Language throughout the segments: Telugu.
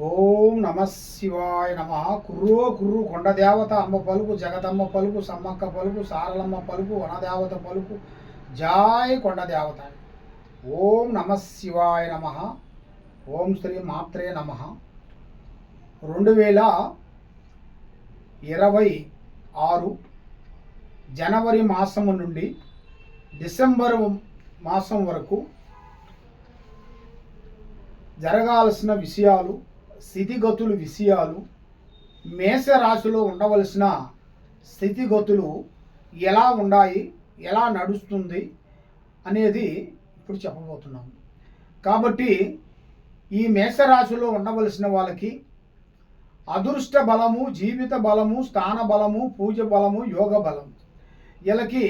ఓం నమ శివాయ నమ. కుర్రో కుర్రు కొండదేవత అమ్మ పలుకు, జగదమ్మ పలుకు, సమ్మక్క పలుకు, సారలమ్మ పలుకు, వనదేవత పలుకు, జాయ్ కొండదేవత. ఓం నమ శివాయ నమ. ఓం శ్రీ మాత్రే నమ. 2026 జనవరి మాసము నుండి డిసెంబర్ మాసం వరకు జరగాల్సిన విషయాలు, స్థితిగతులు విషయాలు, మేషరాశిలో ఉండవలసిన స్థితిగతులు ఎలా ఉన్నాయి, ఎలా నడుస్తుంది అనేది ఇప్పుడు చెప్పబోతున్నాము. కాబట్టి ఈ మేషరాశిలో ఉండవలసిన వాళ్ళకి అదృష్ట బలము, జీవిత బలము, స్థాన బలము, పూజ బలము, యోగ బలం. వీళ్ళకి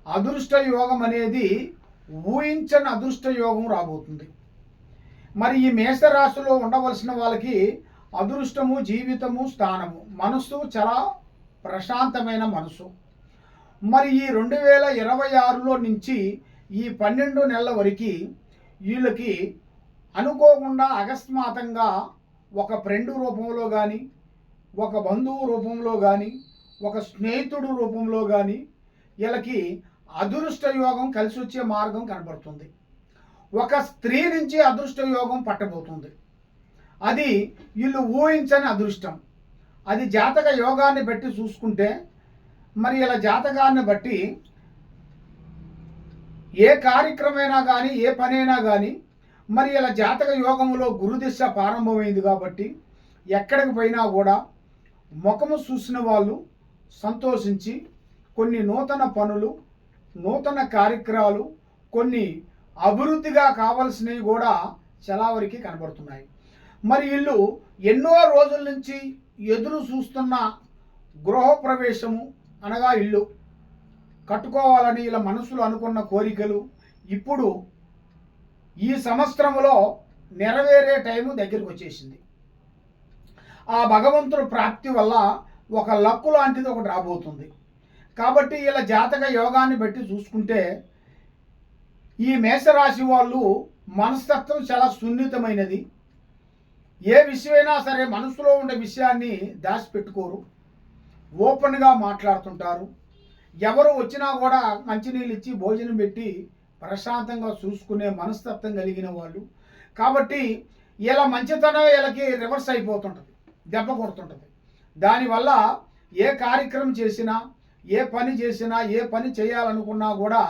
అదృష్ట యోగం అనేది ఊహించని అదృష్ట యోగం రాబోతుంది. మరి ఈ మేషరాశిలో ఉండవలసిన వాళ్ళకి అదృష్టము, జీవితము, స్థానము, మనస్సు చాలా ప్రశాంతమైన మనసు. మరి ఈ 2026లో నుంచి ఈ 12 నెలల వరకు వీళ్ళకి అనుకోకుండా అకస్మాత్తుగా ఒక ఫ్రెండ్ రూపంలో కానీ, ఒక బంధువు రూపంలో కానీ, ఒక స్నేహితుడు రూపంలో కానీ వీళ్ళకి అదృష్ట యోగం కలిసి వచ్చే మార్గం కనబడుతుంది. ఒక స్త్రీ నుంచి అదృష్ట యోగం పట్టబోతుంది. అది వీళ్ళు ఊహించని అదృష్టం. అది జాతక యోగాన్ని బట్టి చూసుకుంటే, మరి ఇలా జాతకాన్ని బట్టి ఏ కార్యక్రమైనా కానీ, ఏ పనైనా కానీ, మరి ఇలా జాతక యోగంలో గురుదిశ ప్రారంభమైంది కాబట్టి ఎక్కడికి పోయినా కూడా ముఖము చూసిన వాళ్ళు సంతోషించి కొన్ని నూతన పనులు, నూతన కార్యక్రమాలు, కొన్ని అభివృద్ధిగా కావాల్సినవి కూడా చాలా వరకు కనబడుతున్నాయి. మరి వీళ్ళు ఎన్నో రోజుల నుంచి ఎదురు చూస్తున్న గృహప్రవేశము అనగా ఇల్లు కట్టుకోవాలని ఇలా మనసులో అనుకున్న కోరికలు ఇప్పుడు ఈ సంవత్సరంలో నెరవేరే టైము దగ్గరికి వచ్చేసింది. ఆ భగవంతుడి ప్రాప్తి వల్ల ఒక లక్కు లాంటిది ఒకటి రాబోతుంది. కాబట్టి ఇలా జాతక యోగాన్ని బట్టి చూసుకుంటే ఈ మేషరాశి వాళ్ళు మనస్తత్వం చాలా సున్నితమైనది. ఏ విషయమైనా సరే మనసులో ఉండే విషయాన్ని దాచిపెట్టుకోరు, ఓపెన్గా మాట్లాడుతుంటారు. ఎవరు వచ్చినా కూడా మంచినీళ్ళు ఇచ్చి భోజనం పెట్టి ప్రశాంతంగా చూసుకునే మనస్తత్వం కలిగిన వాళ్ళు. కాబట్టి ఇలా మంచితనం వీళ్ళకి రివర్స్ అయిపోతుంటుంది, దెబ్బ కొడుతుంటుంది. దానివల్ల ఏ కార్యక్రమం చేసినా, ఏ పని చేసినా, ఏ పని చేయాలనుకున్నా కూడా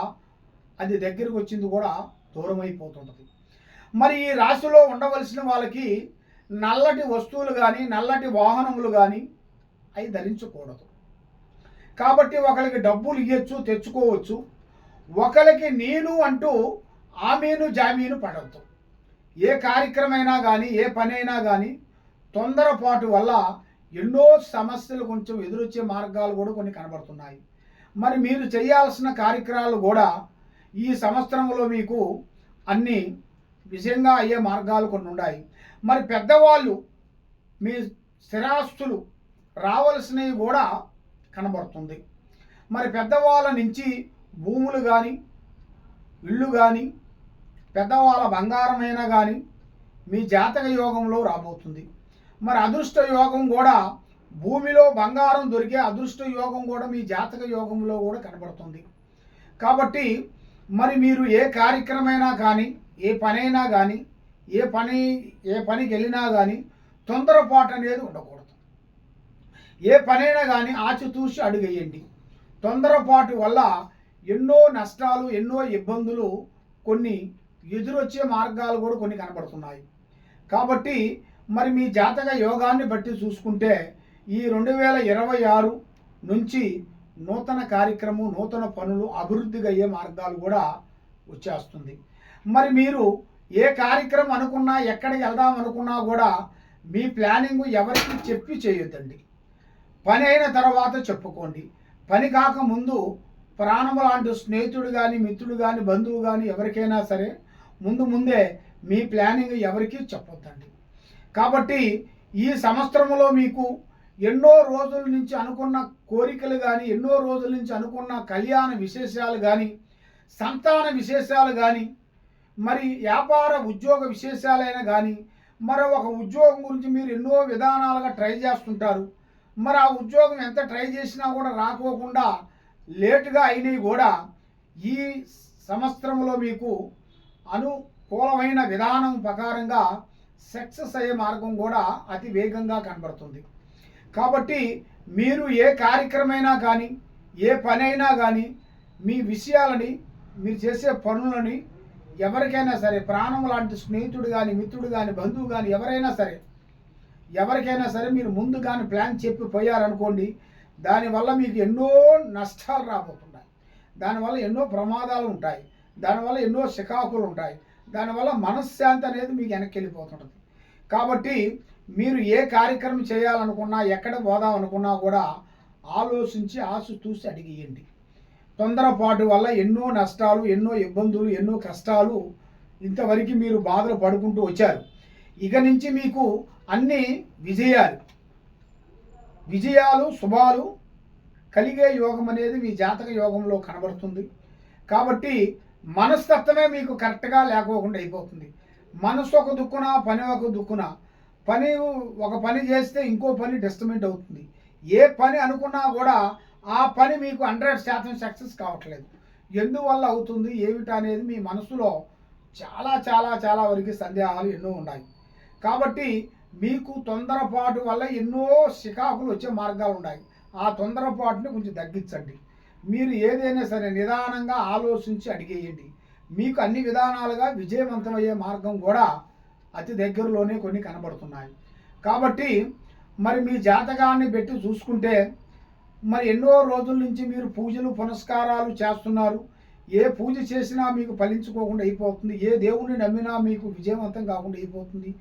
అది దగ్గరికి వచ్చింది కూడా దూరం అయిపోతుంటుంది. మరి ఈ రాశిలో ఉండవలసిన వాళ్ళకి నల్లటి వస్తువులు కానీ, నల్లటి వాహనములు కానీ అవి ధరించకూడదు. కాబట్టి ఒకరికి డబ్బులు ఇవ్వచ్చు, తెచ్చుకోవచ్చు. ఒకరికి నేను అంటూ ఆమెను జామీను పడవద్దు. ఏ కార్యక్రమైనా కానీ, ఏ పనైనా కానీ తొందరపాటు వల్ల ఎన్నో సమస్యలు కొంచెం ఎదురొచ్చే మార్గాలు కూడా కొన్ని కనబడుతున్నాయి. మరి మీరు చేయాల్సిన కార్యక్రమాలు కూడా ఈ సంవత్సరంలో మీకు అన్ని విజయంగా అయ్యే మార్గాలు కొన్ని ఉన్నాయి. మరి పెద్దవాళ్ళు మీ స్థిరాస్తులు రావాల్సినవి కూడా కనబడుతుంది. మరి పెద్దవాళ్ళ నుంచి భూములు కానీ, ఇళ్ళు కానీ, పెద్దవాళ్ళ బంగారమైనా కానీ మీ జాతక యోగంలో రాబోతుంది. మరి అదృష్ట యోగం కూడా భూమిలో బంగారం దొరికే అదృష్ట యోగం కూడా మీ జాతక యోగంలో కూడా కనబడుతుంది. కాబట్టి మరి మీరు ఏ కార్యక్రమైనా కానీ, ఏ పనైనా కానీ, ఏ పనికి వెళ్ళినా కానీ తొందరపాటు అనేది ఉండకూడదు. ఏ పనైనా కానీ ఆచితూచి అడుగేయండి. తొందరపాటు వల్ల ఎన్నో నష్టాలు, ఎన్నో ఇబ్బందులు, కొన్ని ఎదురొచ్చే మార్గాలు కూడా కొన్ని కనబడుతున్నాయి. కాబట్టి మరి మీ జాతక యోగాన్ని బట్టి చూసుకుంటే ఈ 2026 నుంచి నూతన కార్యక్రమం, నూతన పనులు, అభివృద్ధిగా అయ్యే మార్గాలు కూడా వచ్చేస్తుంది. మరి మీరు ఏ కార్యక్రమం అనుకున్నా, ఎక్కడికి వెళ్దాం అనుకున్నా కూడా మీ ప్లానింగ్ ఎవరికి చెప్పి చేయొద్దండి. పని అయిన తర్వాత చెప్పుకోండి. పని కాకముందు ప్రాణం లాంటి స్నేహితుడు కానీ, మిత్రుడు కానీ, బంధువు కానీ ఎవరికైనా సరే ముందే మీ ప్లానింగ్ ఎవరికి చెప్పొద్దండి. కాబట్టి ఈ సంవత్సరంలో మీకు ఎన్నో రోజుల నుంచి అనుకున్న కోరికలు కానీ, ఎన్నో రోజుల నుంచి అనుకున్న కళ్యాణ విశేషాలు కానీ, సంతాన విశేషాలు కానీ, మరి వ్యాపార ఉద్యోగ విశేషాలైనా కానీ, మరి ఒక ఉద్యోగం గురించి మీరు ఎన్నో విధానాలుగా ట్రై చేస్తుంటారు. మరి ఆ ఉద్యోగం ఎంత ట్రై చేసినా కూడా రాకోకుండా లేటుగా అయినవి కూడా ఈ సంవత్సరంలో మీకు అనుకూలమైన విధానం ప్రకారంగా సక్సెస్ అయ్యే మార్గం కూడా అతి వేగంగా కనబడుతుంది. కాబట్టి మీరు ఏ కార్యక్రమైనా కానీ, ఏ పనైనా కానీ, మీ విషయాలని, మీరు చేసే పనులని ఎవరికైనా సరే, ప్రాణం లాంటి స్నేహితుడు కానీ, మిత్రుడు కానీ, బంధువు కానీ, ఎవరికైనా సరే మీరు ముందుగానే ప్లాన్ చెప్పి పోయారనుకోండి, దానివల్ల మీకు ఎన్నో నష్టాలు రాబోతున్నాయి. దానివల్ల ఎన్నో ప్రమాదాలు ఉంటాయి. దానివల్ల ఎన్నో చికాకులు ఉంటాయి. దానివల్ల మనశ్శాంతి అనేది మీకు వెనక్కి వెళ్ళిపోతుంటుంది. కాబట్టి మీరు ఏ కార్యక్రమం చేయాలనుకున్నా, ఎక్కడ పోదాం అనుకున్నా కూడా ఆలోచించి ఆచితూచి అడిగేయండి. తొందరపాటు వల్ల ఎన్నో నష్టాలు, ఎన్నో ఇబ్బందులు, ఎన్నో కష్టాలు ఇంతవరకు మీరు బాధలు పడుకుంటూ వచ్చారు. ఇక నుంచి మీకు అన్ని విజయాలు శుభాలు కలిగే యోగం అనేది మీ జాతక యోగంలో కనబడుతుంది. కాబట్టి మనస్తత్వమే మీకు కరెక్ట్గా లేకోకుండా అయిపోతుంది. మనసు ఒక దుక్కున, పని ఒక దుక్కున. ఒక పని చేస్తే ఇంకో పని డిస్టర్బెంట్ అవుతుంది. ఏ పని అనుకున్నా కూడా ఆ పని మీకు 100% సక్సెస్ కావట్లేదు. ఎందువల్ల అవుతుంది ఏమిటి అనేది మీ మనసులో చాలా చాలా చాలా వరకు సందేహాలు ఎన్నో ఉన్నాయి. కాబట్టి మీకు తొందరపాటు వల్ల ఎన్నో చికాకులు వచ్చే మార్గాలు ఉన్నాయి. ఆ తొందరపాటుని కొంచెం తగ్గించండి. మీరు ఏదైనా సరే నిదానంగా ఆలోచించి అడిగేయండి. మీకు అన్ని విధానాలుగా విజయవంతమయ్యే మార్గం కూడా అతి దగ్గరలోనే కొన్ని కనబడుతున్నాయి. కాబట్టి మరి మీ జాతకాన్ని పెట్టి చూసుకుంటే మరి ఎన్నో రోజుల నుంచి మీరు పూజలు పునస్కారాలు చేస్తున్నారు. ఏ పూజ చేసినా మీకు ఫలించుకోకుండా అయిపోతుంది. ఏ దేవుణ్ణి నమ్మినా మీకు విజయవంతం కాకుండా అయిపోతుంది.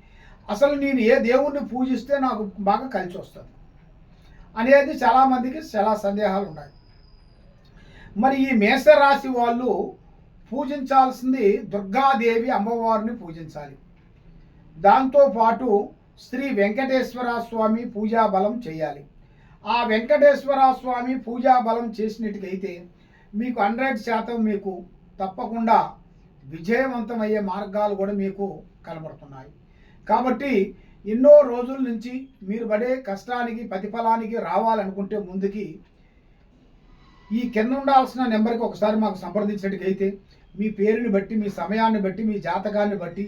అసలు నేను ఏ దేవుణ్ణి పూజిస్తే నాకు బాగా కలిసి వస్తుంది అనేది చాలామందికి చాలా సందేహాలు ఉన్నాయి. మరి ఈ మేషరాశి వాళ్ళు పూజించాల్సింది దుర్గాదేవి అమ్మవారిని పూజించాలి. దాంతోపాటు శ్రీ వెంకటేశ్వర స్వామి పూజా బలం చేయాలి. ఆ వెంకటేశ్వర స్వామి పూజా బలం చేసినట్టుకైతే మీకు 100% మీకు తప్పకుండా విజయవంతమయ్యే మార్గాలు కూడా మీకు కనబడుతున్నాయి. కాబట్టి ఎన్నో రోజుల నుంచి మీరు పడే కష్టానికి ప్రతిఫలానికి రావాలనుకుంటే ముందుకి ఈ కింద ఉండాల్సిన నెంబర్కి ఒకసారి మాకు సంప్రదించినట్టుకైతే మీ పేరుని బట్టి, మీ సమయాన్ని బట్టి, మీ జాతకాన్ని బట్టి,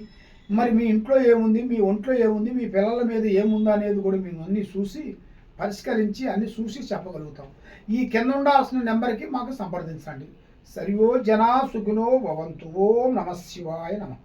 మరి మీ ఇంట్లో ఏముంది, మీ ఒంట్లో ఏముంది, మీ పిల్లల మీద ఏముంది అనేది కూడా మేము అన్నీ చూసి పరిష్కరించి అన్ని చూసి చెప్పగలుగుతాం. ఈ కింద ఉండాల్సిన నెంబర్కి మాకు సంప్రదించండి. సరియో జనా సుఖినో భవంతు. ఓం నమః శివాయ నమః.